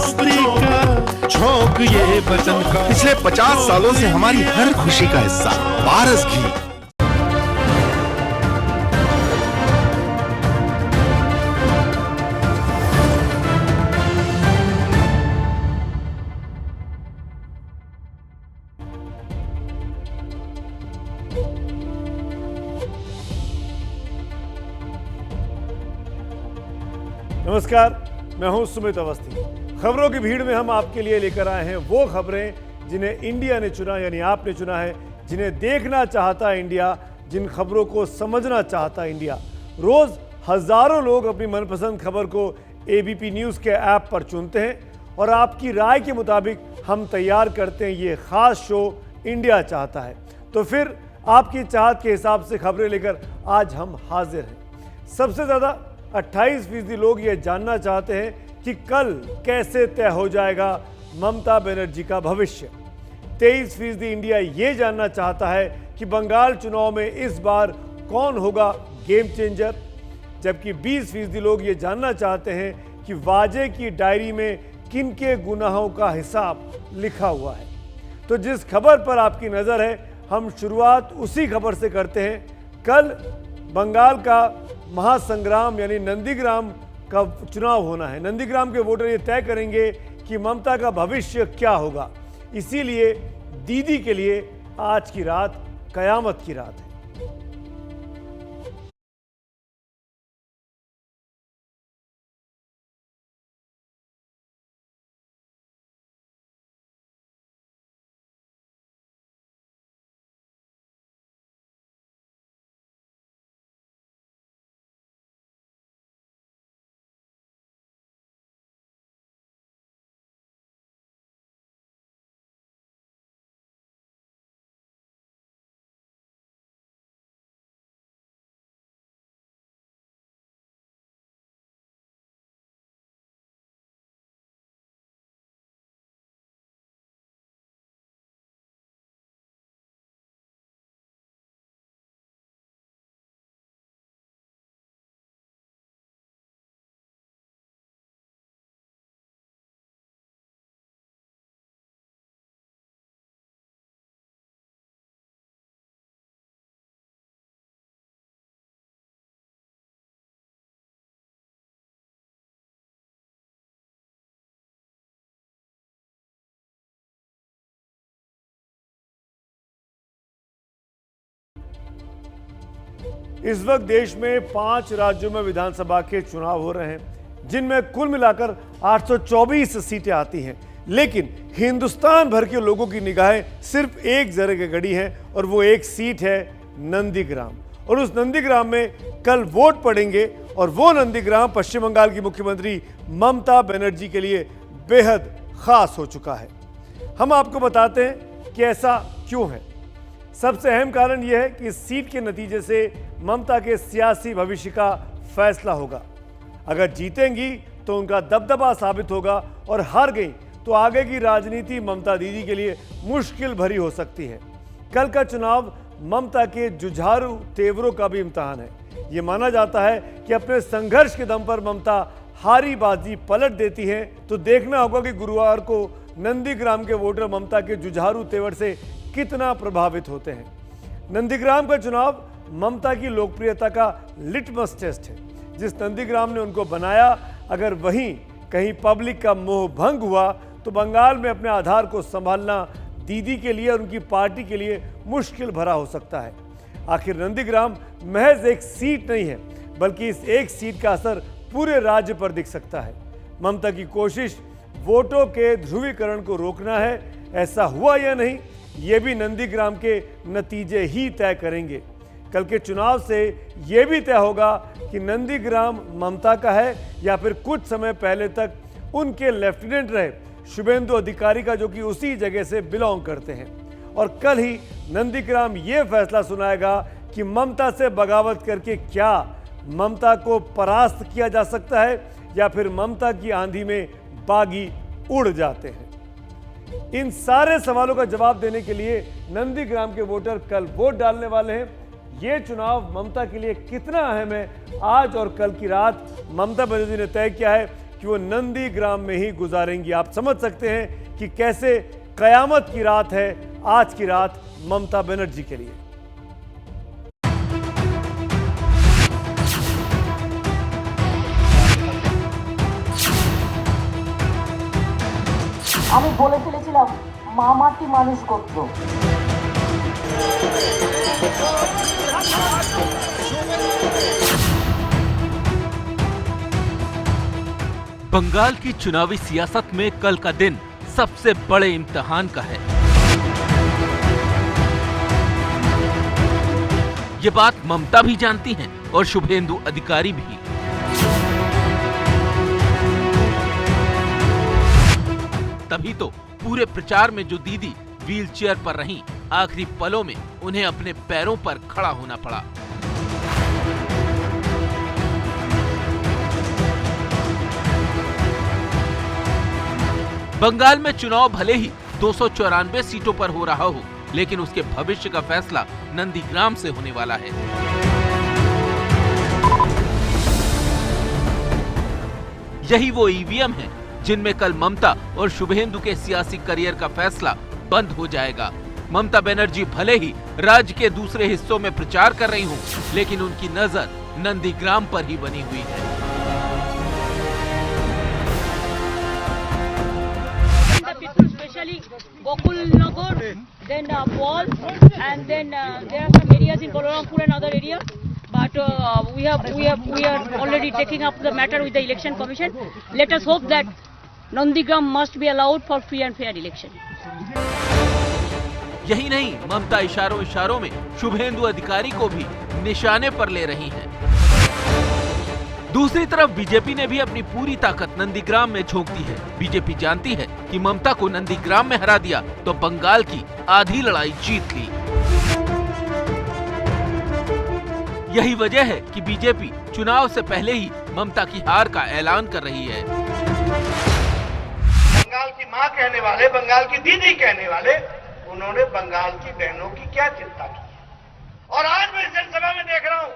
दोस्ती का झोंक ये बचन का। पिछले 50 सालों से हमारी हर खुशी का हिस्सा पारस घी। नमस्कार, मैं हूं सुमित अवस्थी। खबरों की भीड़ में हम आपके लिए लेकर आए हैं वो खबरें जिन्हें इंडिया ने चुना, यानी आपने चुना है, जिन्हें देखना चाहता है इंडिया, जिन खबरों को समझना चाहता है इंडिया। रोज हजारों लोग अपनी मनपसंद खबर को एबीपी न्यूज़ के ऐप पर चुनते हैं और आपकी राय के मुताबिक हम तैयार करते हैं ये खास शो इंडिया चाहता है। तो फिर आपकी चाहत के हिसाब से खबरें लेकर आज हम हाजिर हैं। सबसे ज़्यादा 28% लोग ये जानना चाहते हैं कि कल कैसे तय हो जाएगा ममता बनर्जी का भविष्य। 23% इंडिया ये जानना चाहता है कि बंगाल चुनाव में इस बार कौन होगा गेम चेंजर, जबकि 20% लोग ये जानना चाहते हैं कि वाजे की डायरी में किनके गुनाहों का हिसाब लिखा हुआ है। तो जिस खबर पर आपकी नज़र है, हम शुरुआत उसी खबर से करते हैं। कल बंगाल का महासंग्राम यानी नंदीग्राम का चुनाव होना है। नंदीग्राम के वोटर ये तय करेंगे कि ममता का भविष्य क्या होगा। इसीलिए दीदी के लिए आज की रात कयामत की रात है। इस वक्त देश में 5 राज्यों में विधानसभा के चुनाव हो रहे हैं, जिनमें कुल मिलाकर 824 सीटें आती हैं। लेकिन हिंदुस्तान भर के लोगों की निगाहें सिर्फ एक जगह गड़ी हैं और वो एक सीट है नंदीग्राम। और उस नंदीग्राम में कल वोट पड़ेंगे और वो नंदीग्राम पश्चिम बंगाल की मुख्यमंत्री ममता बनर्जी के लिए बेहद खास हो चुका है। हम आपको बताते हैं कि ऐसा क्यों है। सबसे अहम कारण यह है कि इस सीट के नतीजे से ममता के सियासी भविष्य का फैसला होगा। अगर जीतेंगी तो उनका दबदबा साबित होगा और हार गई तो आगे की राजनीति ममता दीदी के लिए मुश्किल भरी हो सकती है। कल का चुनाव ममता के जुझारू तेवरों का भी इम्तिहान है। ये माना जाता है कि अपने संघर्ष के दम पर ममता हारी बाजी पलट देती हैं, तो देखना होगा कि गुरुवार को नंदीग्राम के वोटर ममता के जुझारू तेवर से कितना प्रभावित होते हैं। नंदीग्राम का चुनाव ममता की लोकप्रियता का लिटमस टेस्ट है। जिस नंदीग्राम ने उनको बनाया, अगर वहीं कहीं पब्लिक का मोह भंग हुआ तो बंगाल में अपने आधार को संभालना दीदी के लिए और उनकी पार्टी के लिए मुश्किल भरा हो सकता है। आखिर नंदीग्राम महज एक सीट नहीं है, बल्कि इस एक सीट का असर पूरे राज्य पर दिख सकता है। ममता की कोशिश वोटों के ध्रुवीकरण को रोकना है। ऐसा हुआ या नहीं, ये भी नंदीग्राम के नतीजे ही तय करेंगे। कल के चुनाव से यह भी तय होगा कि नंदीग्राम ममता का है या फिर कुछ समय पहले तक उनके लेफ्टिनेंट रहे शुभेंदु अधिकारी का, जो कि उसी जगह से बिलोंग करते हैं। और कल ही नंदीग्राम ये फैसला सुनाएगा कि ममता से बगावत करके क्या ममता को परास्त किया जा सकता है या फिर ममता की आंधी में बागी उड़ जाते हैं। इन सारे सवालों का जवाब देने के लिए नंदीग्राम के वोटर कल वोट डालने वाले हैं। ये चुनाव ममता के लिए कितना अहम है, आज और कल की रात ममता बनर्जी ने तय किया है कि कि वो नंदीग्राम में ही गुजारेंगी। आप समझ सकते हैं कि कैसे कयामत की रात है आज की रात ममता बनर्जी के लिए। আমি বলে ফেলেছিলাম মা মাটি মানুষ করতো। बंगाल की चुनावी सियासत में कल का दिन सबसे बड़े इम्तिहान का है। ये बात ममता भी जानती हैं और शुभेंदु अधिकारी भी। तभी तो पूरे प्रचार में जो दीदी व्हील चेयर पर रहीं, आखिरी पलों में उन्हें अपने पैरों पर खड़ा होना पड़ा। बंगाल में चुनाव भले ही 294 सीटों पर हो रहा हो, लेकिन उसके भविष्य का फैसला नंदीग्राम से होने वाला है। यही वो ईवीएम है जिनमें कल ममता और शुभेंदु के सियासी करियर का फैसला बंद हो जाएगा। ममता बनर्जी भले ही राज्य के दूसरे हिस्सों में प्रचार कर रही हूं, लेकिन उनकी नजर नंदीग्राम पर ही बनी हुई है। Especially Gokulnagar, then Paul, and then there are some areas in Balarampur and other areas. But we are already taking up the matter with the election commission. Let us hope that Nandigram must be allowed for free and fair election. यही नहीं, ममता इशारों इशारों में शुभेंदु अधिकारी को भी निशाने पर ले रही हैं। दूसरी तरफ बीजेपी ने भी अपनी पूरी ताकत नंदीग्राम में झोंक दी है। बीजेपी जानती है कि ममता को नंदीग्राम में हरा दिया तो बंगाल की आधी लड़ाई जीत ली। यही वजह है कि बीजेपी चुनाव से पहले ही ममता की हार का ऐलान कर रही है। बंगाल की मां कहने वाले, बंगाल की दीदी कहने वाले, उन्होंने बंगाल की बहनों की क्या चिंता की। और आज मैं जनसभा में देख रहा हूं,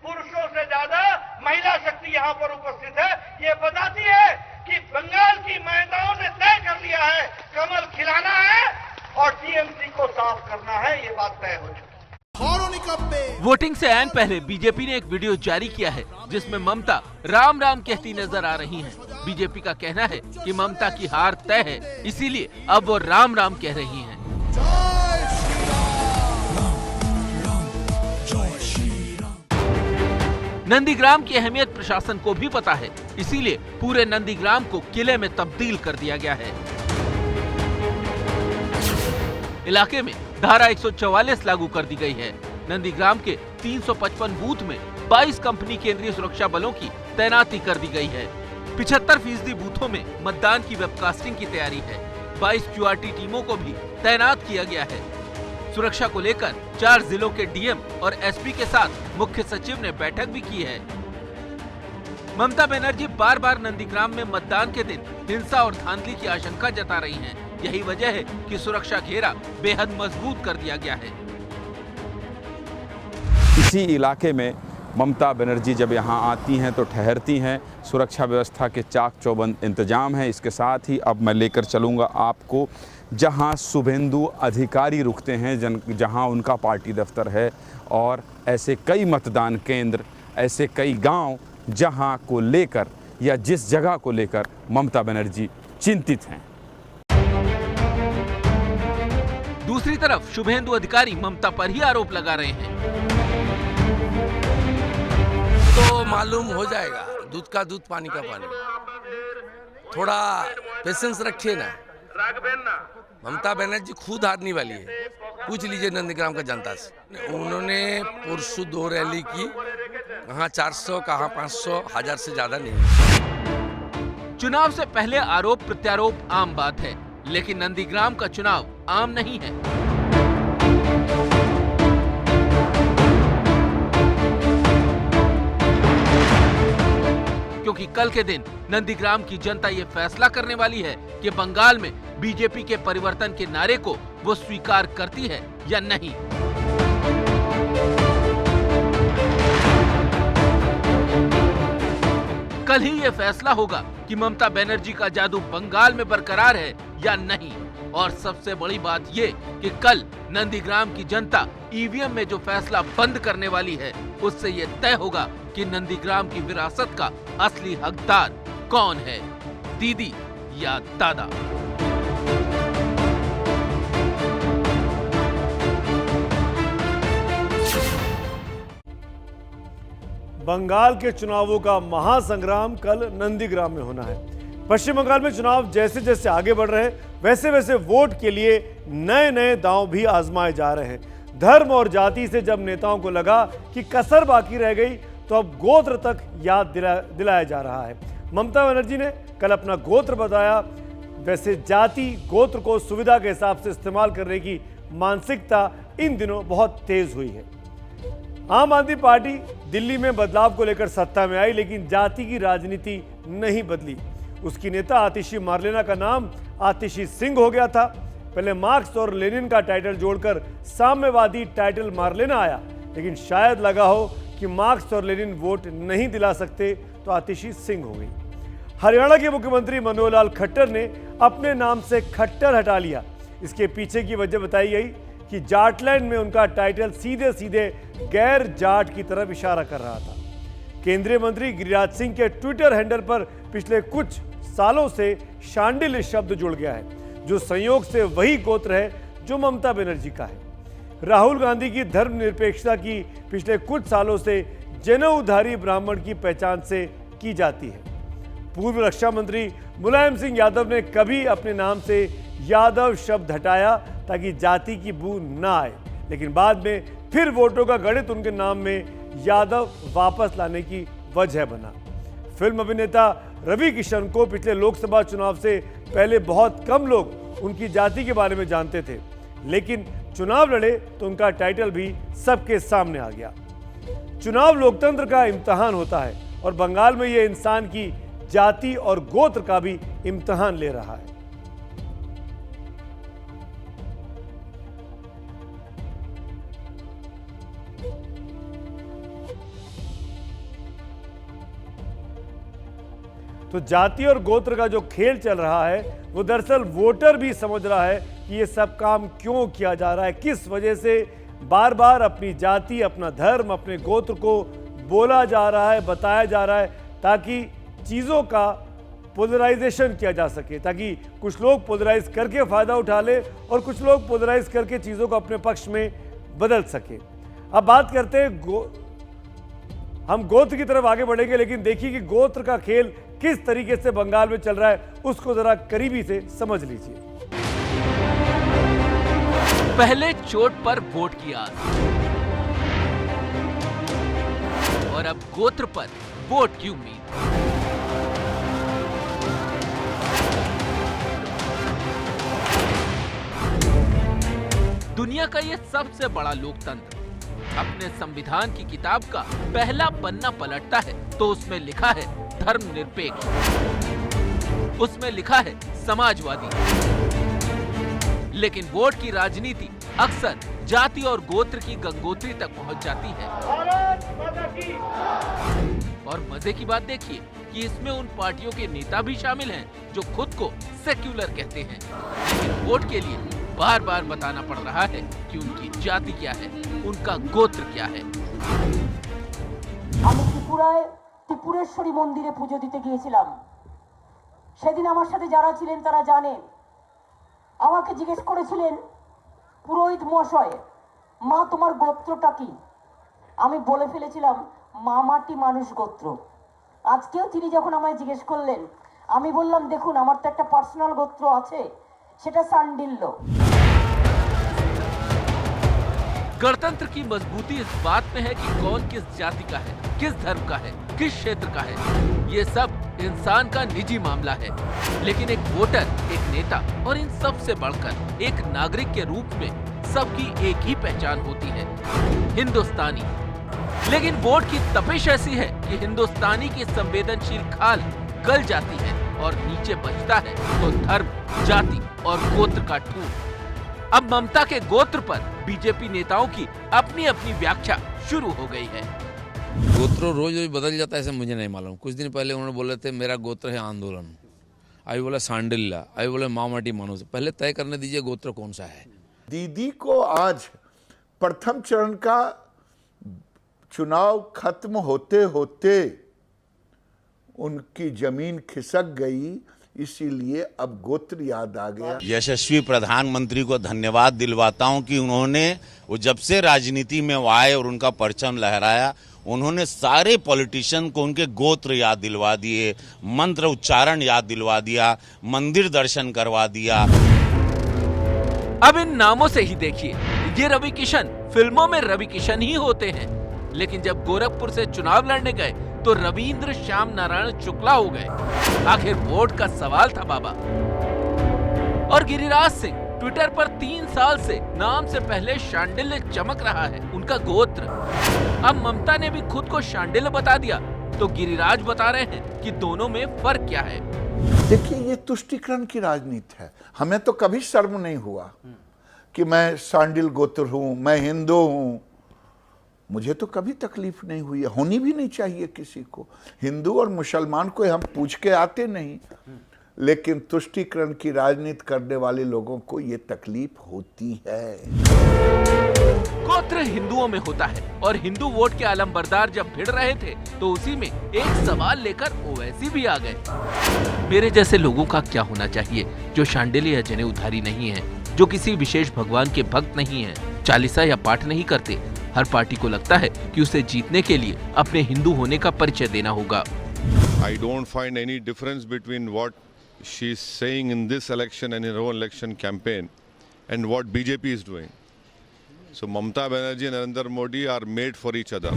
पुरुषों से ज्यादा महिला शक्ति यहां पर उपस्थित है। ये बताती है कि बंगाल की महिलाओं ने तय कर लिया है कमल खिलाना है और टीएमसी को साफ करना है। ये बात तय हो चुकी है। वोटिंग से ऐन पहले बीजेपी ने एक वीडियो जारी किया है जिसमें ममता राम राम कहती नजर आ रही हैं। बीजेपी का कहना है कि ममता की हार तय है, इसीलिए अब वो राम राम कह रही हैं। नंदीग्राम की अहमियत प्रशासन को भी पता है, इसीलिए पूरे नंदीग्राम को किले में तब्दील कर दिया गया है। इलाके में धारा 144 लागू कर दी गई है। नंदीग्राम के 355 बूथ में 22 कंपनी केंद्रीय सुरक्षा बलों की तैनाती कर दी गई है। 75% बूथों में मतदान की वेबकास्टिंग की तैयारी है। 22 QRT टीमों को भी तैनात किया गया है। सुरक्षा को लेकर 4 जिलों के डीएम और एसपी के साथ मुख्य सचिव ने बैठक भी की है। ममता बनर्जी बार बार नंदीग्राम में मतदान के दिन हिंसा और धांधली की आशंका जता रही हैं। यही वजह है कि सुरक्षा घेरा बेहद मजबूत कर दिया गया है। इसी इलाके में ममता बनर्जी जब यहाँ आती हैं तो ठहरती हैं। सुरक्षा व्यवस्था के चाक चौबंद इंतजाम है। इसके साथ ही अब मैं लेकर चलूँगा आपको जहाँ शुभेंदु अधिकारी रुकते हैं, जहाँ उनका पार्टी दफ्तर है, और ऐसे कई मतदान केंद्र, ऐसे कई गांव जहाँ को लेकर या जिस जगह को लेकर ममता बनर्जी चिंतित हैं। दूसरी तरफ शुभेंदु अधिकारी ममता पर ही आरोप लगा रहे हैं। तो मालूम हो जाएगा, दूध का दूध पानी का पानी। थोड़ा पेशेंस रखिए ना। ममता बनर्जी खुद हारने वाली है, पूछ लीजिए नंदीग्राम का जनता से। उन्होंने परसों 2 रैली की, कहाँ 400 कहाँ 500, 1000 से ज्यादा नहीं। चुनाव से पहले आरोप प्रत्यारोप आम बात है, लेकिन नंदीग्राम का चुनाव आम नहीं है। क्योंकि कल के दिन नंदीग्राम की जनता ये फैसला करने वाली है कि बंगाल में बीजेपी के परिवर्तन के नारे को वो स्वीकार करती है या नहीं। कल ही ये फैसला होगा कि कि ममता बनर्जी का जादू बंगाल में बरकरार है या नहीं। और सबसे बड़ी बात ये कि कल नंदीग्राम की जनता ईवीएम में जो फैसला बंद करने वाली है, उससे ये तय होगा कि नंदीग्राम की विरासत का असली हकदार कौन है, दीदी या दादा। बंगाल के चुनावों का महासंग्राम कल नंदीग्राम में होना है। पश्चिम बंगाल में चुनाव जैसे जैसे आगे बढ़ रहे हैं, वैसे वैसे वोट के लिए नए नए दांव भी आजमाए जा रहे हैं। धर्म और जाति से जब नेताओं को लगा कि कसर बाकी रह गई, तो अब गोत्र तक याद दिलाया जा रहा है। ममता बनर्जी ने कल अपना गोत्र बताया। वैसे जाति गोत्र को सुविधा के हिसाब से इस्तेमाल करने की मानसिकता इन दिनों बहुत तेज हुई है। आम आदमी पार्टी दिल्ली में बदलाव को लेकर सत्ता में आई, लेकिन जाति की राजनीति नहीं बदली। उसकी नेता आतिशी मार्लेना का नाम आतिशी सिंह हो गया था। पहले मार्क्स और लेनिन का टाइटल जोड़कर साम्यवादी टाइटल मार्लेना आया, लेकिन शायद लगा हो कि मार्क्स और लेनिन वोट नहीं दिला सकते, तो आतिशी सिंह हो गई। हरियाणा के मुख्यमंत्री मनोहर लाल खट्टर ने अपने नाम से खट्टर हटा लिया। इसके पीछे की वजह बताई गई कि जाटलैंड में उनका टाइटल सीधे सीधे गैर जाट की तरफ इशारा कर रहा था। केंद्रीय मंत्री गिरिराज सिंह के ट्विटर हैंडल पर पिछले कुछ सालों से शांडिल शब्द जुड़ गया है, जो संयोग से वही गोत्र है जो ममता बनर्जी का है। राहुल गांधी की धर्मनिरपेक्षता की पिछले कुछ सालों से जनेऊधारी ब्राह्मण की पहचान से की जाती है। पूर्व रक्षा मंत्री मुलायम सिंह यादव ने कभी अपने नाम से यादव शब्द हटाया ताकि जाति की बू ना आए, लेकिन बाद में फिर वोटों का गणित उनके नाम में यादव वापस लाने की वजह बना। फिल्म अभिनेता रवि किशन को पिछले लोकसभा चुनाव से पहले बहुत कम लोग उनकी जाति के बारे में जानते थे, लेकिन चुनाव लड़े तो उनका टाइटल भी सबके सामने आ गया। चुनाव लोकतंत्र का इम्तिहान होता है और बंगाल में यह इंसान की जाति और गोत्र का भी इम्तिहान ले रहा है। तो जाति और गोत्र का जो खेल चल रहा है, वो दरअसल वोटर भी समझ रहा है कि ये सब काम क्यों किया जा रहा है, किस वजह से बार बार अपनी जाति, अपना धर्म, अपने गोत्र को बोला जा रहा है, बताया जा रहा है, ताकि चीज़ों का पोलराइजेशन किया जा सके, ताकि कुछ लोग पोलराइज करके फ़ायदा उठा ले और कुछ लोग पोलराइज करके चीज़ों को अपने पक्ष में बदल सके। अब बात करते हैं हम गोत्र की तरफ आगे बढ़ेंगे, लेकिन देखिए कि गोत्र का खेल किस तरीके से बंगाल में चल रहा है, उसको जरा करीबी से समझ लीजिए। पहले चोट पर वोट की आस और अब गोत्र पर वोट की उम्मीद। दुनिया का यह सबसे बड़ा लोकतंत्र अपने संविधान की किताब का पहला पन्ना पलटता है तो उसमें लिखा है धर्मनिरपेक्ष, उसमें लिखा है समाजवादी। लेकिन वोट की राजनीति अक्सर जाति और गोत्र की गंगोत्री तक पहुंच जाती है। और मजे की बात देखिए कि इसमें उन पार्टियों के नेता भी शामिल हैं जो खुद को सेक्युलर कहते हैं, लेकिन वोट के लिए बार बार बताना पड़ रहा है कि उनकी जाति क्या है, उनका गोत्र क्या है। আমি ত্রিপুরেশ্বরী মন্দিরে পুজো দিতে গিয়েছিলাম। সেদিন আমার সাথে যারা ছিলেন তারা জানেন, আমাকে জিজ্ঞেস করেছিলেন পুরোহিত মশাই, মা তোমার গোত্রটা কি? আমি বলে ফেলেছিলাম মামাটি মানুষ গোত্র। আজকেও তিনি যখন আমায় জিজ্ঞেস করলেন, আমি বললাম দেখুন আমার তো একটা পার্সোনাল গোত্র আছে, সেটা সান্ডিল্য। गणतंत्र की मजबूती इस बात में है कि कौन किस जाति का है, किस धर्म का है, किस क्षेत्र का है। ये सब इंसान का निजी मामला है, लेकिन एक वोटर, एक नेता और इन सब से बढ़कर एक नागरिक के रूप में सबकी एक ही पहचान होती है, हिंदुस्तानी। लेकिन वोट की तपिश ऐसी है कि हिंदुस्तानी की संवेदनशील खाल गल जाती है और नीचे बचता है तो धर्म, जाति और गोत्र का ठूंठ। अब ममता के गोत्र पर बीजेपी नेताओं की अपनी अपनी व्याख्या शुरू हो गई है। गोत्र रोज रोज बदल जाता है ऐसे मुझे नहीं मालूम। कुछ दिन पहले उन्होंने बोले थे मेरा गोत्र है आंदोलन, अभी बोला सांडिल्ला, अभी बोले मामाटी मानुस। पहले तय करने दीजिए गोत्र कौन सा है। दीदी को आज प्रथम चरण का चुनाव खत्म होते होते उनकी जमीन खिसक गई, इसीलिए अब गोत्र याद आ गया। यशस्वी प्रधानमंत्री को धन्यवाद दिलवाता हूं कि उन्होंने वो जब से राजनीति में वो आए और उनका परचम लहराया, उन्होंने सारे पॉलिटिशियन को उनके गोत्र याद दिलवा दिए, मंत्र उच्चारण याद दिलवा दिया, मंदिर दर्शन करवा दिया। अब इन नामों से ही देखिए, ये रवि किशन फिल्मों में रवि किशन ही होते हैं, लेकिन जब गोरखपुर से चुनाव लड़ने गए तो रविंद्र श्याम नारायण शुक्ला हो गए। आखिर वोट का सवाल था बाबा। और गिरिराज सिंह ट्विटर पर 3 साल से नाम से पहले शांडिल्य चमक रहा है उनका गोत्र। अब ममता ने भी खुद को शांडिल्य बता दिया, तो गिरिराज बता रहे हैं कि दोनों में फर्क क्या है। देखिए, ये तुष्टीकरण की राजनीति है। हमें तो कभी शर्म नहीं हुआ कि मैं शांडिल गोत्र हूं, मैं हिंदू हूं। मुझे तो कभी तकलीफ नहीं हुई है, होनी भी नहीं चाहिए किसी को। हिंदू और मुसलमान को हम पूछ के आते नहीं, लेकिन तुष्टीकरण की राजनीति करने वाले लोगों को ये तकलीफ होती है। गोत्र हिंदुओं में होता है और हिंदू वोट के आलमबरदार जब भिड़ रहे थे तो उसी में एक सवाल लेकर ओवैसी भी आ गए। मेरे जैसे लोगों का क्या होना चाहिए जो शांडिल्य या जनेऊधारी नहीं है, जो किसी विशेष भगवान के भक्त नहीं है, चालीसा या पाठ नहीं करते। हर पार्टी को लगता है कि उसे जीतने के लिए अपने हिंदू होने का परिचय देना होगा। I don't find any difference between what she's saying in this election and in her own election campaign and what BJP is doing. So Mamata Banerjee and Narendra Modi are made for each other.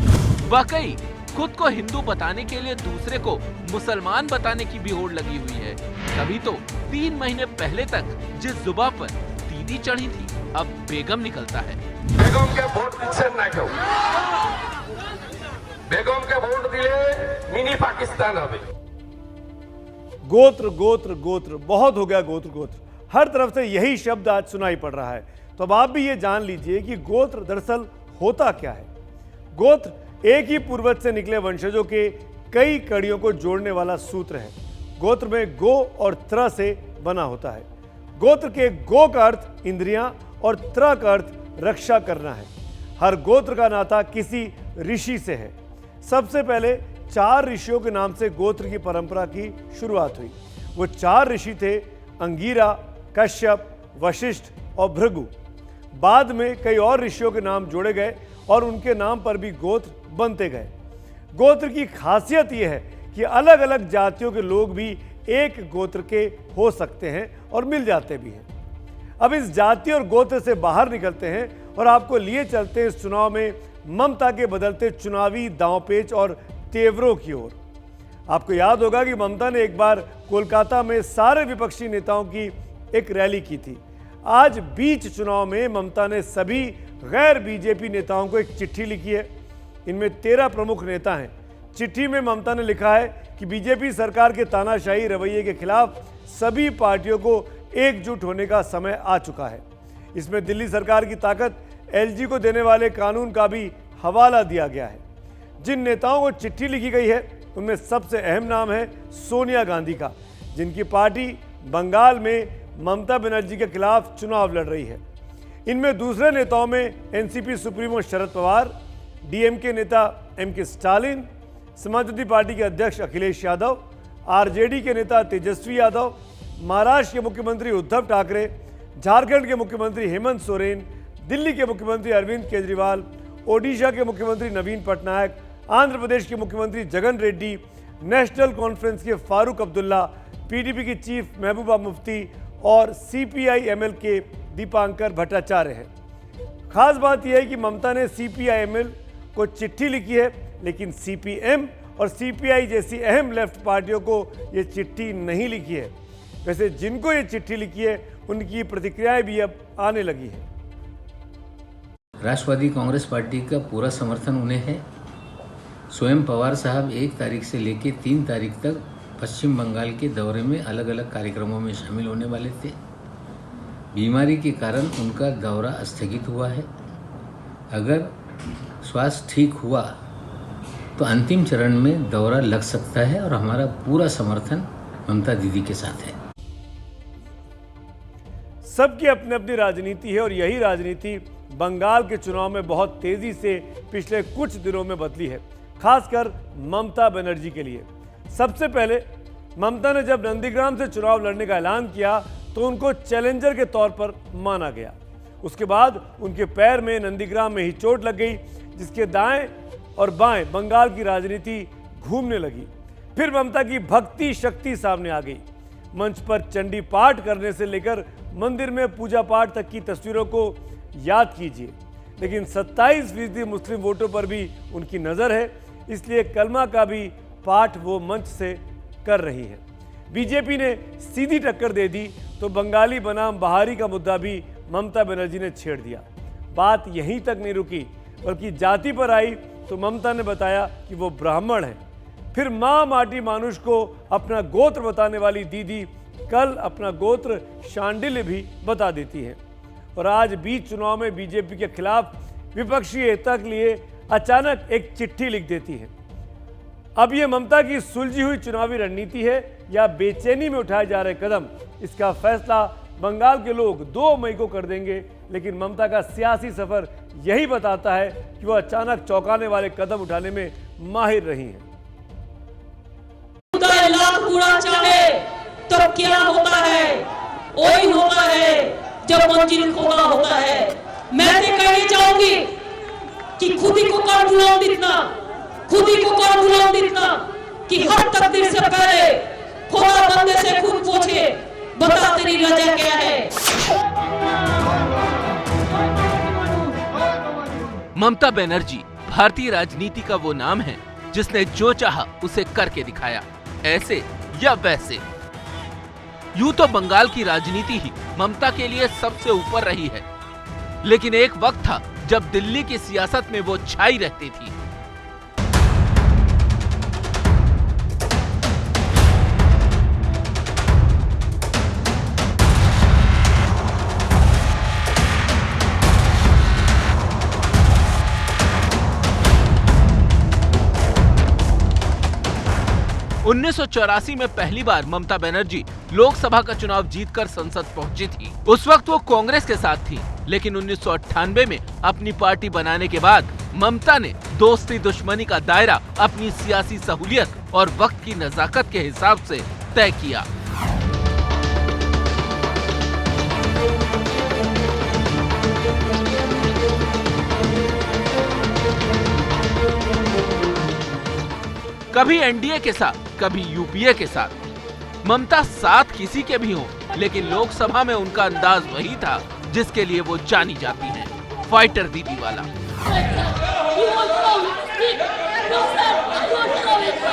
वाकई खुद को हिंदू बताने के लिए दूसरे को मुसलमान बताने की भी होड़ लगी हुई है। तभी तो 3 महीने पहले तक जिस जुबा पर दीदी चढ़ी थी, अब बेगम निकलता है। बेगम के वोट दिले ना क्यों? बेगम के वोट दिले मिनी पाकिस्तान हमें। गोत्र गोत्र गोत्र, बहुत हो गया गोत्र गोत्र। हर तरफ से यही शब्द आज सुनाई पड़ रहा है। तो अब आप भी ये जान लीजिए कि गोत्र दरअसल होता क्या है। गोत्र एक ही पूर्वज से निकले वंशजों के कई कड़ियों को जोड़ने वाला सूत्र है। गोत्र में गो और त्र से बना होता है। गोत्र के गो का अर्थ इंद्रियां और त्र का अर्थ रक्षा करना है। हर गोत्र का नाता किसी ऋषि से है। सबसे पहले 4 ऋषियों के नाम से गोत्र की परंपरा की शुरुआत हुई। वो 4 ऋषि थे, अंगीरा, कश्यप, वशिष्ठ और भृगु। बाद में कई और ऋषियों के नाम जोड़े गए और उनके नाम पर भी गोत्र बनते गए। गोत्र की खासियत यह है कि अलग अलग जातियों के लोग भी एक गोत्र के हो सकते हैं और मिल जाते भी हैं। अब इस जाति और गोत्र से बाहर निकलते हैं और आपको लिए चलते हैं इस चुनाव में ममता के बदलते चुनावी दांवपेच और तेवरों की ओर। आपको याद होगा कि ममता ने एक बार कोलकाता में सारे विपक्षी नेताओं की एक रैली की थी। आज बीच चुनाव में ममता ने सभी गैर बीजेपी नेताओं को एक चिट्ठी लिखी है। इनमें 13 प्रमुख नेता हैं। चिट्ठी में ममता ने लिखा है कि बीजेपी सरकार के तानाशाही रवैये के खिलाफ सभी पार्टियों को एकजुट होने का समय आ चुका है। इसमें दिल्ली सरकार की ताकत एलजी को देने वाले कानून का भी हवाला दिया गया है। जिन नेताओं को चिट्ठी लिखी गई है उनमें सबसे अहम नाम है सोनिया गांधी का, जिनकी पार्टी बंगाल में ममता बनर्जी के खिलाफ चुनाव लड़ रही है। इनमें दूसरे नेताओं में NCP supremo Sharad Pawar, DMK नेता एमके स्टालिन, समाजवादी पार्टी के अध्यक्ष अखिलेश यादव, आरजेडी के नेता तेजस्वी यादव, महाराष्ट्र के मुख्यमंत्री उद्धव ठाकरे, झारखंड के मुख्यमंत्री हेमंत सोरेन, दिल्ली के मुख्यमंत्री अरविंद केजरीवाल, ओडिशा के मुख्यमंत्री नवीन पटनायक, आंध्र प्रदेश के मुख्यमंत्री जगन रेड्डी, नेशनल कॉन्फ्रेंस के फारूक अब्दुल्ला, पीडीपी की चीफ महबूबा मुफ्ती और सीपीआई-एमएल के दीपांकर भट्टाचार्य हैं। खास बात यह है कि ममता ने सीपीआई-एमएल को चिट्ठी लिखी है, लेकिन सीपीएम और सीपीआई जैसी अहम लेफ्ट पार्टियों को ये चिट्ठी नहीं लिखी है। वैसे जिनको ये चिट्ठी लिखी है उनकी प्रतिक्रियाएं भी अब आने लगी है। राष्ट्रवादी कांग्रेस पार्टी का पूरा समर्थन उन्हें है। स्वयं पवार साहब 1 तारीख से लेकर 3 तारीख तक पश्चिम बंगाल के दौरे में अलग अलग कार्यक्रमों में शामिल होने वाले थे। बीमारी के कारण उनका दौरा स्थगित हुआ है। अगर स्वास्थ्य ठीक हुआ तो अंतिम चरण में दौरा लग सकता है और हमारा पूरा समर्थन ममता दीदी के साथ है। सबकी अपनी अपनी राजनीति है और यही राजनीति बंगाल के चुनाव में बहुत तेजी से पिछले कुछ दिनों में बदली है, खासकर ममता बनर्जी के लिए। सबसे पहले ममता ने जब नंदीग्राम से चुनाव लड़ने का ऐलान किया तो उनको चैलेंजर के तौर पर माना गया। उसके बाद उनके पैर में नंदीग्राम में ही चोट लग गई, जिसके दाएं और बाएं बंगाल की राजनीति घूमने लगी। फिर ममता की भक्ति शक्ति सामने आ गई। मंच पर चंडी पाठ करने से लेकर मंदिर में पूजा पाठ तक की तस्वीरों को याद कीजिए। लेकिन 27% मुस्लिम वोटों पर भी उनकी नज़र है, इसलिए कलमा का भी पाठ वो मंच से कर रही है। बीजेपी ने सीधी टक्कर दे दी तो बंगाली बनाम बहारी का मुद्दा भी ममता बनर्जी ने छेड़ दिया। बात यहीं तक नहीं रुकी, बल्कि जाति पर आई तो ममता ने बताया कि वो ब्राह्मण है। फिर माँ माटी मानुष को अपना गोत्र बताने वाली दीदी कल अपना गोत्र शांडिल्य भी बता देती है। और आज बीच चुनाव में बीजेपी के खिलाफ विपक्षी एकता के लिए अचानक एक चिट्ठी लिख देती है। अब ये ममता की सुलझी हुई चुनावी रणनीति है या बेचैनी में उठाए जा रहे कदम, इसका फैसला बंगाल के लोग 2 मई को कर देंगे। लेकिन ममता का सियासी सफर यही बताता है कि वो अचानक चौंकाने वाले कदम उठाने में माहिर रही हैं। खुदा लाख बुरा चाहे तो क्या होता है, वही होता है जब मंजिल खोना होता है। मैं तो कहना चाहूंगी कि खुद ही को कर बुलंद इतना, खुद ही को कर बुलंद इतना कि हर तकदीर से पहले खुदा बंदे से खुद पूछे, बता तेरी रजा क्या है। ममता बनर्जी भारतीय राजनीति का वो नाम है जिसने जो चाहा उसे करके दिखाया, ऐसे या वैसे। यूं तो बंगाल की राजनीति ही ममता के लिए सबसे ऊपर रही है, लेकिन एक वक्त था जब दिल्ली की सियासत में वो छाई रहती थी। उन्नीस 1984 में पहली बार ममता बनर्जी लोकसभा का चुनाव जीतकर संसद पहुंची थी। उस वक्त वो कांग्रेस के साथ थी, लेकिन 1998 में अपनी पार्टी बनाने के बाद ममता ने दोस्ती दुश्मनी का दायरा अपनी सियासी सहूलियत और वक्त की नजाकत के हिसाब से तय किया। कभी एनडीए के साथ, कभी यूपीए के साथ। ममता साथ किसी के भी हो, लेकिन लोकसभा में उनका अंदाज वही था जिसके लिए वो जानी जाती हैं, फाइटर दीदी वाला।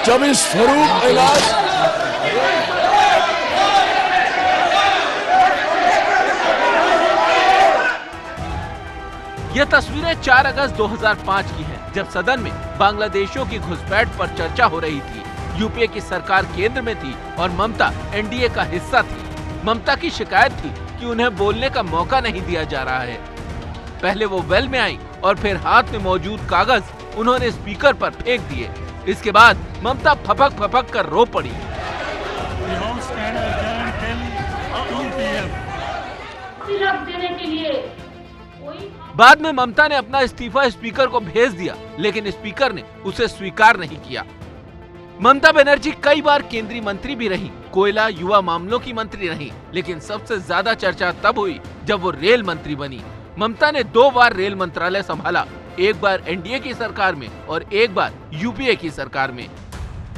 जब इस स्वरूप इलाज ये तस्वीरें 4 अगस्त 2005 की हैं, जब सदन में बांग्लादेशियों की घुसपैठ पर चर्चा हो रही थी। यूपीए की सरकार केंद्र में थी और ममता एनडीए का हिस्सा थी। ममता की शिकायत थी कि उन्हें बोलने का मौका नहीं दिया जा रहा है। पहले वो वेल में आई और फिर हाथ में मौजूद कागज उन्होंने स्पीकर पर फेंक दिए। इसके बाद ममता फपक फपक कर रो पड़ी। देने के लिए बाद में ममता ने अपना इस्तीफा स्पीकर को भेज दिया, लेकिन स्पीकर ने उसे स्वीकार नहीं किया। ममता बनर्जी कई बार केंद्रीय मंत्री भी रही, कोयला युवा मामलों की मंत्री रही, लेकिन सबसे ज्यादा चर्चा तब हुई जब वो रेल मंत्री बनी। ममता ने 2 बार रेल मंत्रालय संभाला, एक बार एनडीए की सरकार में और एक बार यूपीए की सरकार में।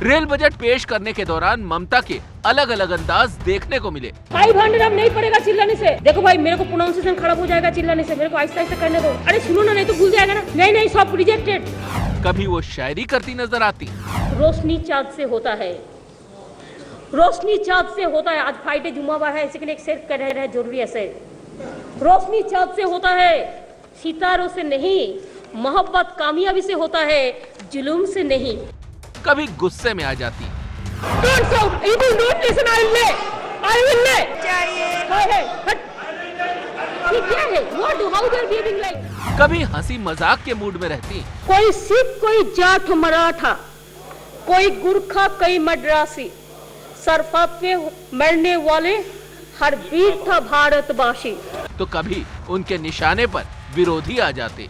रेल बजट पेश करने के दौरान ममता के अलग अलग अंदाज देखने को मिले। 500 अब नहीं पड़ेगा चिल्लाने से। देखो भाई, मेरे को प्रोनाउंसिएशन खराब हो जाएगा चिल्लाने से, मेरे को आहिस्ता आहिस्ता करने दो। अरे सुनो ना, नहीं तो भूल जाएगा ना। नहीं नहीं, सब रिजेक्टेड। कभी वो शायरी करती नजर आती। रोशनी चाँद से होता है, रोशनी चाँद से होता है। आज फ्राइडे जुम्मा बार है, इसी के लिए एक शेर कर रहे हैं जरूरी है शेर। रोशनी चाँद से होता है, सितारों से नहीं। मोहब्बत कामयाबी से होता है, जुलूम से नहीं। कभी गुस्से में आ जाती। ये क्या है? What? How they are behaving like? कभी हंसी मजाक के मूड में रहती, कोई सिख, कोई जाट मराठा, कोई गुरखा, कोई मद्रासी, सरफा पे मरने वाले हर वीर था भारतवासी। तो कभी उनके निशाने पर विरोधी आ जाते।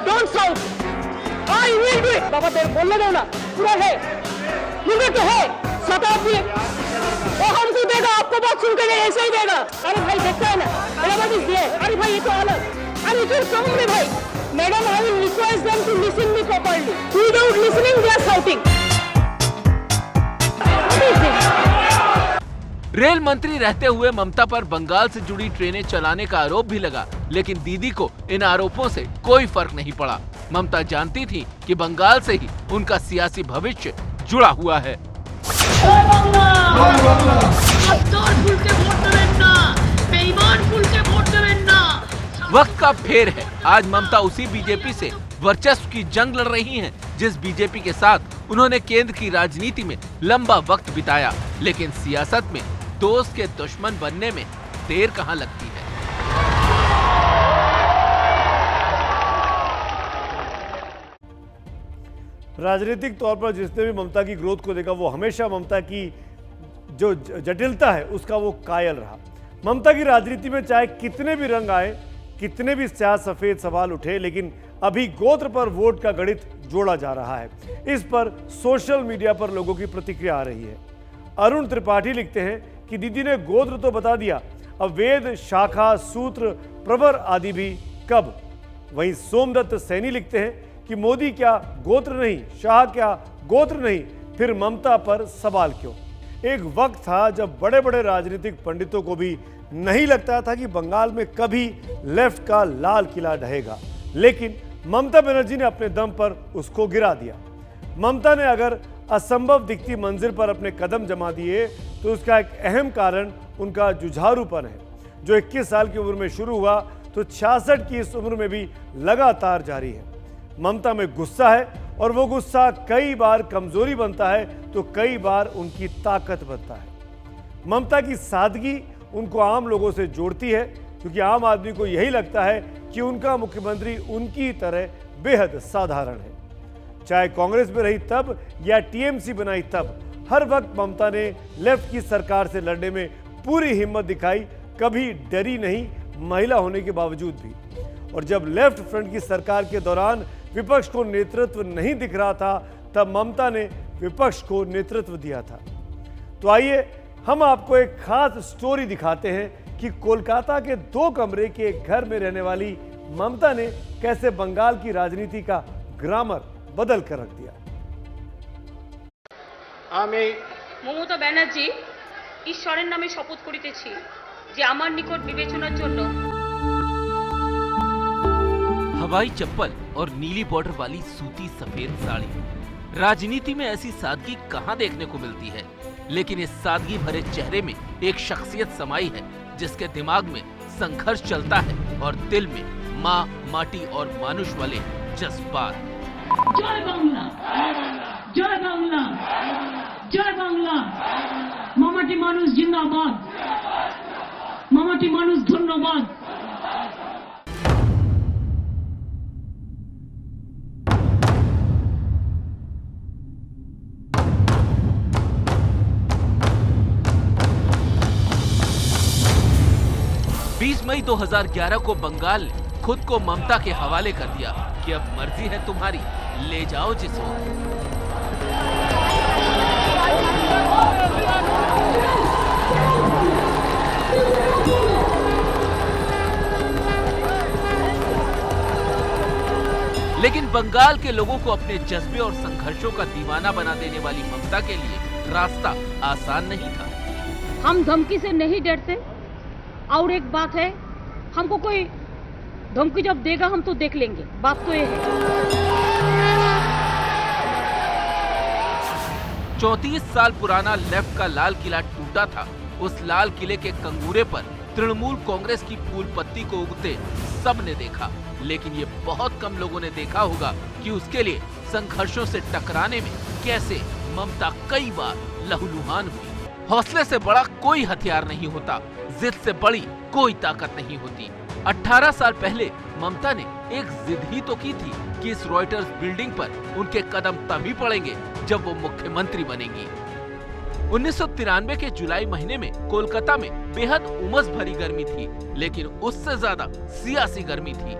Don't shout! I will do it! बाबा तेरे बोलने दो ना, पूरा है, मुझे तो है, शताब्दी, वो हमको देगा, आपको बात सुन के ऐसे ही देगा। अरे भाई देखता है ना, मेरा बात इसलिए, अरे भाई ये तो अलग, अरे इधर साउंड में भाई, madam I will request them to listen me properly. Without listening they are shouting. What is this? Rail मंत्री रहते हुए ममता पर बंगाल से जुड़ी ट्रेनें चलाने का आरोप भी लगा, लेकिन दीदी को इन आरोपों से कोई फर्क नहीं पड़ा। ममता जानती थी कि बंगाल से ही उनका सियासी भविष्य जुड़ा हुआ है। वक्त का फेर है, आज ममता उसी बीजेपी से वर्चस्व की जंग लड़ रही हैं, जिस बीजेपी के साथ उन्होंने केंद्र की राजनीति में लंबा वक्त बिताया, लेकिन सियासत में दोस्त के दुश्मन बनने में देर कहां लगती है। राजनीतिक तौर पर जिसने भी ममता की ग्रोथ को देखा वो हमेशा ममता की जो जटिलता है उसका वो कायल रहा। ममता की राजनीति में चाहे कितने भी रंग आए, कितने भी स्याह सफेद सवाल उठे, लेकिन अभी गोत्र पर वोट का गणित जोड़ा जा रहा है। इस पर सोशल मीडिया पर लोगों की प्रतिक्रिया आ रही है। अरुण त्रिपाठी लिखते हैं कि दीदी ने गोत्र तो बता दिया, अब वेद, शाखा, सूत्र, प्रवर आदि भी कब। वहीं सोमदत्त सैनी लिखते हैं कि मोदी क्या गोत्र नहीं, शाह क्या गोत्र नहीं, फिर ममता पर सवाल क्यों। एक वक्त था जब बड़े बड़े राजनीतिक पंडितों को भी नहीं लगता था कि बंगाल में कभी लेफ्ट का लाल किला ढहेगा, लेकिन ममता बनर्जी ने अपने दम पर उसको गिरा दिया। ममता ने अगर असंभव दिखती मंजिल पर अपने कदम जमा दिए तो उसका एक अहम कारण उनका जुझारूपन है, जो 21 साल की उम्र में शुरू हुआ तो 66 की इस उम्र में भी लगातार जारी है। ममता में गुस्सा है और वो गुस्सा कई बार कमजोरी बनता है तो कई बार उनकी ताकत बनता है। ममता की सादगी उनको आम लोगों से जोड़ती है, क्योंकि आम आदमी को यही लगता है कि उनका मुख्यमंत्री उनकी तरह बेहद साधारण है। चाहे कांग्रेस में रही तब या टीएमसी बनाई तब, हर वक्त ममता ने लेफ्ट की सरकार से लड़ने में पूरी हिम्मत दिखाई, कभी डरी नहीं, महिला होने के बावजूद भी। और जब लेफ्ट फ्रंट की सरकार के दौरान विपक्ष को नेतृत्व नहीं दिख रहा था, तब ममता ने विपक्ष को नेतृत्व दिया था। तो आइए हम आपको एक खास स्टोरी दिखाते हैं कि कोलकाता के 2 कमरे के एक घर में रहने वाली ममता ने कैसे बंगाल की राजनीति का ग्रामर बदल कर रख दिया। মমতা ব্যানার্জি ঈশ্বরের নামে শপথ করিতেছি যে আমার নিকট বিবেচনার জন্য हवाई चप्पल और नीली बॉर्डर वाली सूती सफेद साड़ी। राजनीति में ऐसी सादगी कहां देखने को मिलती है, लेकिन इस सादगी भरे चेहरे में एक शख्सियत समाई है जिसके दिमाग में संघर्ष चलता है और दिल में माँ, माटी और मानुष वाले जज्बात। জয় বাংলা, জয় বাংলা, জয় বাংলা, মামাটি মানুষ জিন্দাবাদ, মামাটি মানুষ ধন্যবাদ। मई 2011 को बंगाल ने खुद को ममता के हवाले कर दिया कि अब मर्जी है तुम्हारी, ले जाओ जिस ओर। लेकिन बंगाल के लोगों को अपने जज्बे और संघर्षों का दीवाना बना देने वाली ममता के लिए रास्ता आसान नहीं था। हम धमकी से नहीं डरते, और एक बात है, हमको कोई धमकी जब देगा हम तो देख लेंगे, बात तो ये है। 34 साल पुराना लेफ्ट का लाल किला टूटा था। उस लाल किले के कंगूरे पर तृणमूल कांग्रेस की फूल पत्ती को उगते सबने देखा, लेकिन ये बहुत कम लोगों ने देखा होगा कि उसके लिए संघर्षों से टकराने में कैसे ममता कई बार लहूलुहान हुई। हौसले से बड़ा कोई हथियार नहीं होता, जिद से बड़ी कोई ताकत नहीं होती। 18 साल पहले ममता ने एक जिद ही तो की थी कि इस रॉयटर्स बिल्डिंग पर उनके कदम तभी पड़ेंगे जब वो मुख्यमंत्री बनेंगी। 1993 के जुलाई महीने में कोलकाता में बेहद उमस भरी गर्मी थी, लेकिन उससे ज्यादा सियासी गर्मी थी।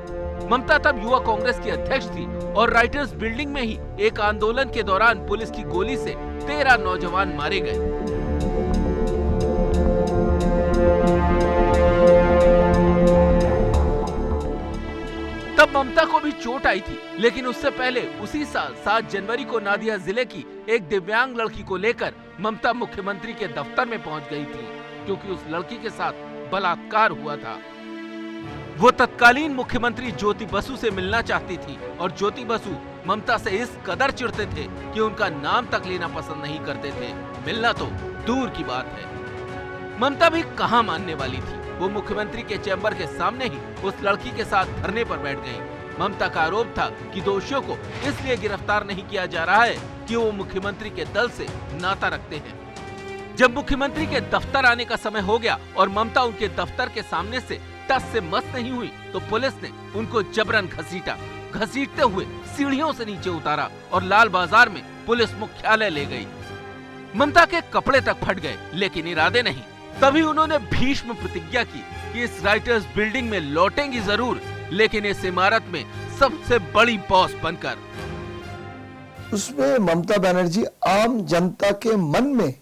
ममता तब युवा कांग्रेस की अध्यक्ष थी और राइटर्स बिल्डिंग में ही एक आंदोलन के दौरान पुलिस की गोली से 13 नौजवान मारे गए। तब ममता को भी चोट आई थी, लेकिन उससे पहले उसी साल 7 जनवरी को नादिया जिले की एक दिव्यांग लड़की को लेकर ममता मुख्यमंत्री के दफ्तर में पहुंच गई थी, क्योंकि उस लड़की के साथ बलात्कार हुआ था। वो तत्कालीन मुख्यमंत्री ज्योति बसु से मिलना चाहती थी और ज्योति बसु ममता से इस कदर चिढ़ते थे कि उनका नाम तक लेना पसंद नहीं करते थे, मिलना तो दूर की बात है। ममता भी कहां मानने वाली थी, वो मुख्यमंत्री के चैम्बर के सामने ही उस लड़की के साथ धरने पर बैठ गई। ममता का आरोप था कि दोषियों को इसलिए गिरफ्तार नहीं किया जा रहा है कि वो मुख्यमंत्री के दल से नाता रखते हैं। जब मुख्यमंत्री के दफ्तर आने का समय हो गया और ममता उनके दफ्तर के सामने से टस से मस नहीं हुई, तो पुलिस ने उनको जबरन घसीटा, घसीटते हुए सीढ़ियों से नीचे उतारा और लाल बाजार में पुलिस मुख्यालय ले गई। ममता के कपड़े तक फट गए, लेकिन इरादे नहीं। तभी उन्होंने भीष्म प्रतिज्ञा की कि इस राइटर्स बिल्डिंग में लौटेंगी जरूर, लेकिन इस इमारत में सबसे बड़ी बॉस बनकर। उसमें ममता बनर्जी आम जनता के मन में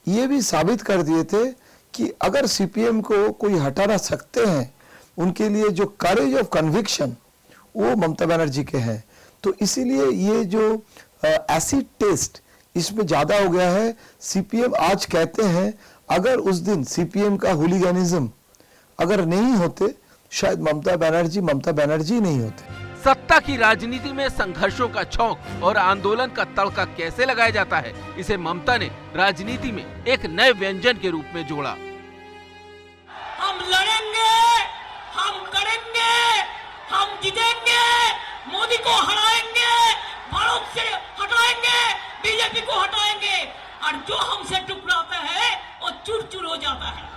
ये भी साबित कर दिए थे कि अगर सीपीएम को कोई हटा ना सकते हैं, उनके लिए जो करेज ऑफ कन्विक्शन वो ममता बनर्जी के हैं। तो इसीलिए ये जो एसिड टेस्ट इसमें ज्यादा हो गया है। सीपीएम आज कहते हैं अगर उस दिन सीपीएम का हुलिगैनिज्म अगर नहीं होते, शायद ममता बनर्जी नहीं होते। सत्ता की राजनीति में संघर्षों का छौंक और आंदोलन का तड़का कैसे लगाया जाता है, इसे ममता ने राजनीति में एक नए व्यंजन के रूप में जोड़ा। हम लड़ेंगे, हम करेंगे, हम जीतेंगे, मोदी को हराएंगे, भारत से हटाएंगे, बीजेपी को हटाएंगे, और जो हमसे टकराता है वो चूर-चूर हो जाता है।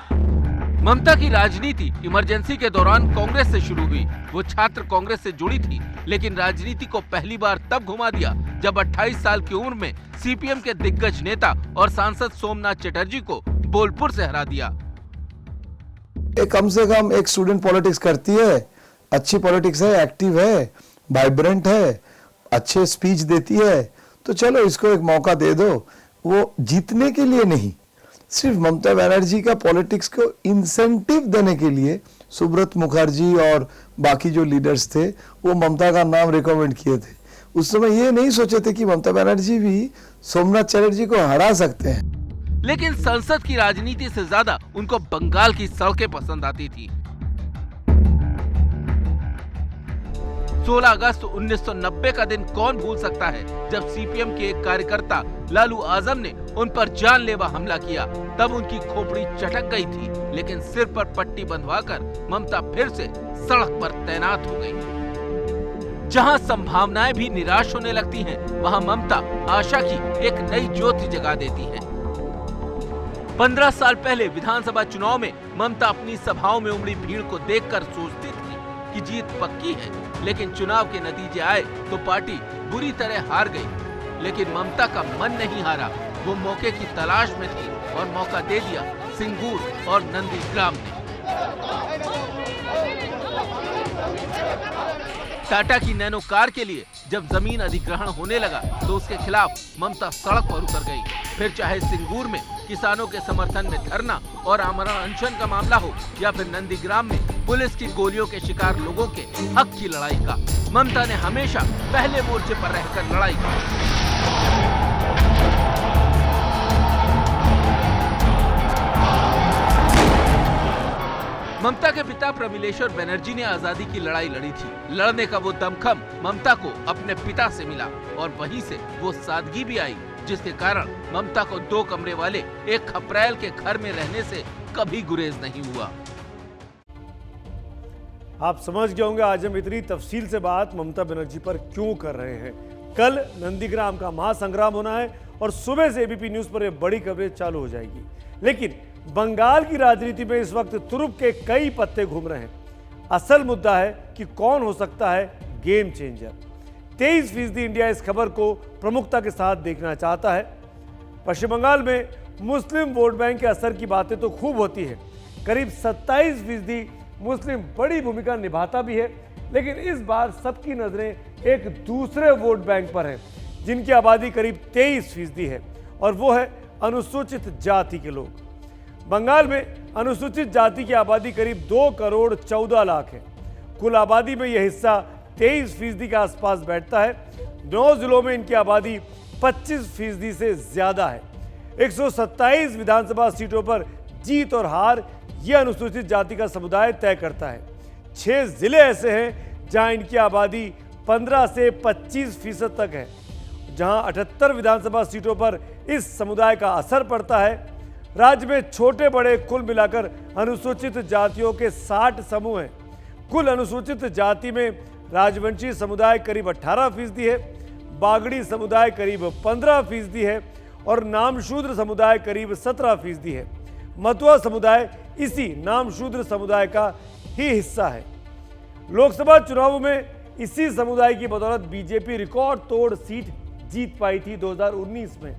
ममता की राजनीति इमरजेंसी के दौरान कांग्रेस से शुरू हुई। वो छात्र कांग्रेस से जुड़ी थी, लेकिन राजनीति को पहली बार तब घुमा दिया जब 28 साल की उम्र में सीपीएम के दिग्गज नेता और सांसद सोमनाथ चटर्जी को बोलपुर से हरा दिया। कम से कम एक स्टूडेंट पॉलिटिक्स करती है, अच्छी पॉलिटिक्स है, एक्टिव है, वाइब्रेंट है, अच्छे स्पीच देती है, तो चलो इसको एक मौका दे दो। वो जीतने के लिए नहीं, सिर्फ ममता बनर्जी का पॉलिटिक्स को इंसेंटिव देने के लिए सुब्रत मुखर्जी और बाकी जो लीडर्स थे वो ममता का नाम रिकमेंड किए थे। उस समय ये नहीं सोचे थे कि ममता बनर्जी भी सोमनाथ चटर्जी को हरा सकते हैं। लेकिन संसद की राजनीति से ज्यादा उनको बंगाल की सड़कें पसंद आती थी। 16 अगस्त 1990 का दिन कौन भूल सकता है, जब सीपीएम के एक कार्यकर्ता लालू आजम ने उन पर जानलेवा हमला किया। तब उनकी खोपड़ी चटक गई थी, लेकिन सिर पर पट्टी बंधवाकर ममता फिर से सड़क पर तैनात हो गई। जहां संभावनाएं भी निराश होने लगती हैं, वहां ममता आशा की एक नई ज्योति जगा देती हैं। 15 साल पहले विधानसभा चुनाव में ममता अपनी सभाओं में उमड़ी भीड़ को देखकर सोचती थी कि जीत पक्की है, लेकिन चुनाव के नतीजे आए तो पार्टी बुरी तरह हार गई। लेकिन ममता का मन नहीं हारा, वो मौके की तलाश में थी और मौका दे दिया सिंगूर और नंदीग्राम ने। टाटा की नैनो कार के लिए जब जमीन अधिग्रहण होने लगा तो उसके खिलाफ ममता सड़क पर उतर गई। फिर चाहे सिंगूर में किसानों के समर्थन में धरना और आमरण अनशन का मामला हो, या फिर नंदीग्राम में पुलिस की गोलियों के शिकार लोगों के हक की लड़ाई का, ममता ने हमेशा पहले मोर्चे पर रहकर लड़ाई की। ममता के पिता प्रमिलेश्वर बनर्जी ने आजादी की लड़ाई लड़ी थी। लड़ने का वो दमखम ममता को अपने पिता से मिला और वहीं से वो सादगी भी आई, जिसके कारण ममता को 2 कमरे वाले एक खपरैल के घर में रहने से कभी गुरेज नहीं हुआ। आप समझ गए होंगे आज हम इतनी तफसील से बात ममता बनर्जी पर क्यों कर रहे हैं। कल नंदीग्राम का महासंग्राम होना है और सुबह से एबीपी न्यूज पर यह बड़ी खबरें चालू हो जाएगी। लेकिन बंगाल की राजनीति में इस वक्त तुरुप के कई पत्ते घूम रहे हैं। असल मुद्दा है कि कौन हो सकता है गेम चेंजर। 23% इंडिया इस खबर को प्रमुखता के साथ देखना चाहता है। पश्चिम बंगाल में मुस्लिम वोट बैंक के असर की बातें तो खूब होती है, करीब 27% मुस्लिम बड़ी भूमिका निभाता भी है, लेकिन इस बार सबकी नजरें एक दूसरे वोट बैंक पर हैं, जिनकी आबादी करीब 23% है, और वो है अनुसूचित जाति के लोग। बंगाल में अनुसूचित जाति की आबादी करीब 2 करोड़ 14 लाख है। कुल आबादी में यह हिस्सा 23% के आसपास बैठता है। 9 जिलों में इनकी आबादी 25% से ज्यादा है। 127 विधानसभा सीटों पर जीत और हार यह अनुसूचित जाति का समुदाय तय करता है। 6 जिले ऐसे हैं जहां इनकी आबादी 15 से 25% तक है, जहां 78 विधानसभा सीटों पर इस समुदाय का असर पड़ता है। राज्य में छोटे बड़े कुल मिलाकर अनुसूचित जातियों के 60 समूह हैं। कुल अनुसूचित जाति में राजवंशी समुदाय करीब 18% है, बागड़ी समुदाय करीब 15% है और नामशूद्र समुदाय करीब 17% है। मतुआ समुदाय इसी नामशूद्र समुदाय का ही हिस्सा है। लोकसभा चुनावों में इसी समुदाय की बदौलत बीजेपी रिकॉर्ड तोड़ सीट जीत पाई थी 2019 में।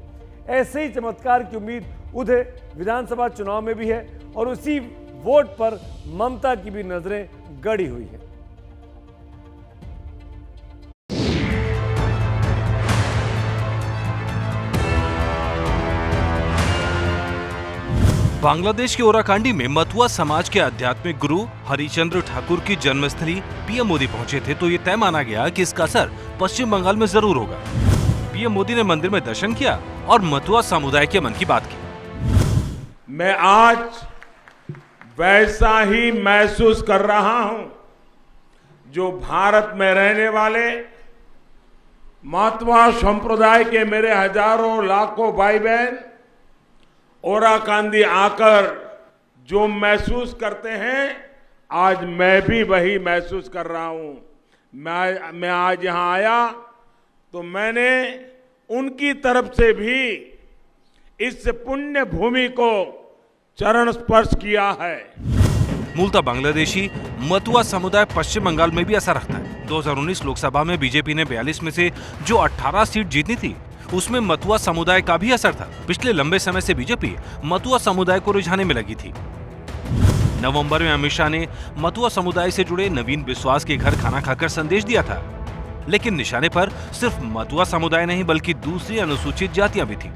ऐसे ही चमत्कार की उम्मीद उधर विधानसभा चुनाव में भी है और उसी वोट पर ममता की भी नजरें गड़ी हुई है। बांग्लादेश के ओराकांडी में मतुआ समाज के आध्यात्मिक गुरु हरिचंद्र ठाकुर की जन्मस्थली पीएम मोदी पहुंचे थे, तो ये तय माना गया कि इसका असर पश्चिम बंगाल में जरूर होगा। पीएम मोदी ने मंदिर में दर्शन किया और मतुआ समुदाय के मन की बात की। मैं आज वैसा ही महसूस कर रहा हूं जो भारत में रहने वाले मतुआ संप्रदाय के मेरे हजारों लाखों भाई बहन ओराकांदी आकर जो महसूस करते हैं, आज मैं भी वही महसूस कर रहा हूं। मैं आज यहां आया तो मैंने उनकी तरफ से भी इस पुण्य भूमि को चरण स्पर्श किया है। मूलतः बांग्लादेशी मतुआ समुदाय पश्चिम बंगाल में भी असर रखता है। 2019 लोकसभा में बीजेपी ने 42 में से जो 18 सीट जीतनी थी, उसमें मतुआ समुदाय का भी असर था। पिछले लंबे समय से बीजेपी मतुआ समुदाय को रिझाने में लगी थी। नवंबर में अमित शाह ने मतुआ समुदाय से जुड़े नवीन विश्वास के घर खाना खाकर संदेश दिया था, लेकिन निशाने पर सिर्फ मतुआ समुदाय नहीं बल्कि दूसरी अनुसूचित जातियां भी थी।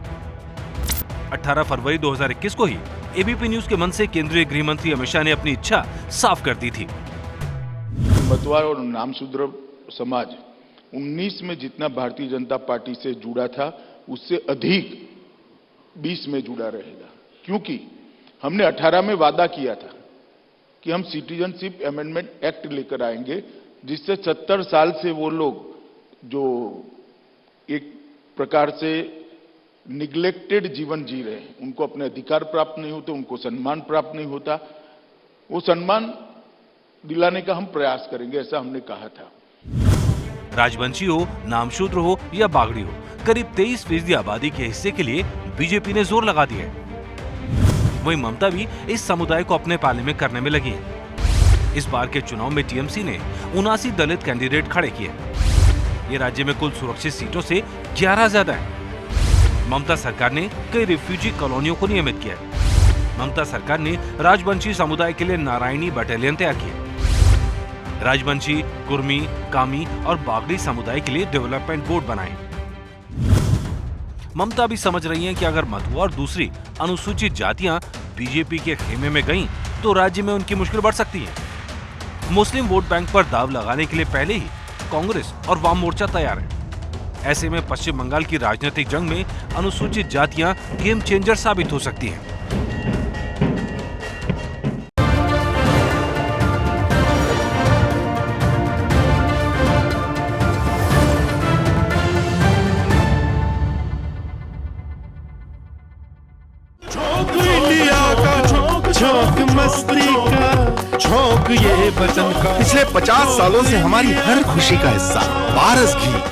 18 फरवरी 2021 को ही एबीपी न्यूज के मंच से केंद्रीय गृह मंत्री अमित शाह ने अपनी इच्छा साफ कर दी थी। मतुआ और नामशूद्र समाज 19 में जितना भारतीय जनता पार्टी से जुड़ा था, उससे अधिक 20 में जुड़ा रहेगा, क्योंकि हमने 18 में वादा किया था कि हम सिटीजनशिप अमेंडमेंट एक्ट लेकर आएंगे, जिससे 70 साल से वो लोग जो एक प्रकार से निग्लेक्टेड जीवन जी रहे हैं, उनको अपने अधिकार प्राप्त नहीं होते, उनको सम्मान प्राप्त नहीं होता, वो सम्मान दिलाने का हम प्रयास करेंगे, ऐसा हमने कहा था। राजवंशी हो, नामशूद्र हो या बागड़ी हो, करीब 23% आबादी के हिस्से के लिए बीजेपी ने जोर लगा दिया है। वहीं ममता भी इस समुदाय को अपने पाले में करने में लगी है। इस बार के चुनाव में टीएमसी ने 79 दलित कैंडिडेट खड़े किए। ये राज्य में कुल सुरक्षित सीटों से 11 ज्यादा है। ममता सरकार ने कई रिफ्यूजी कॉलोनियों को नियमित किया है। ममता सरकार ने राजवंशी समुदाय के लिए नारायणी बटालियन तैयार किए। राजवंशी, कुर्मी, कामी और बागड़ी समुदाय के लिए डेवलपमेंट बोर्ड बनाए। ममता भी समझ रही हैं कि अगर मतुआ और दूसरी अनुसूचित जातियां बीजेपी के खेमे में गईं, तो राज्य में उनकी मुश्किल बढ़ सकती है। मुस्लिम वोट बैंक पर दाव लगाने के लिए पहले ही कांग्रेस और वाम मोर्चा तैयार है। ऐसे में पश्चिम बंगाल की राजनीतिक जंग में अनुसूचित जातियां गेम चेंजर साबित हो सकती हैं। झोंक मस्ती का झोंक ये बचन का। पिछले 50 सालों से हमारी हर खुशी का हिस्सा पारस घी।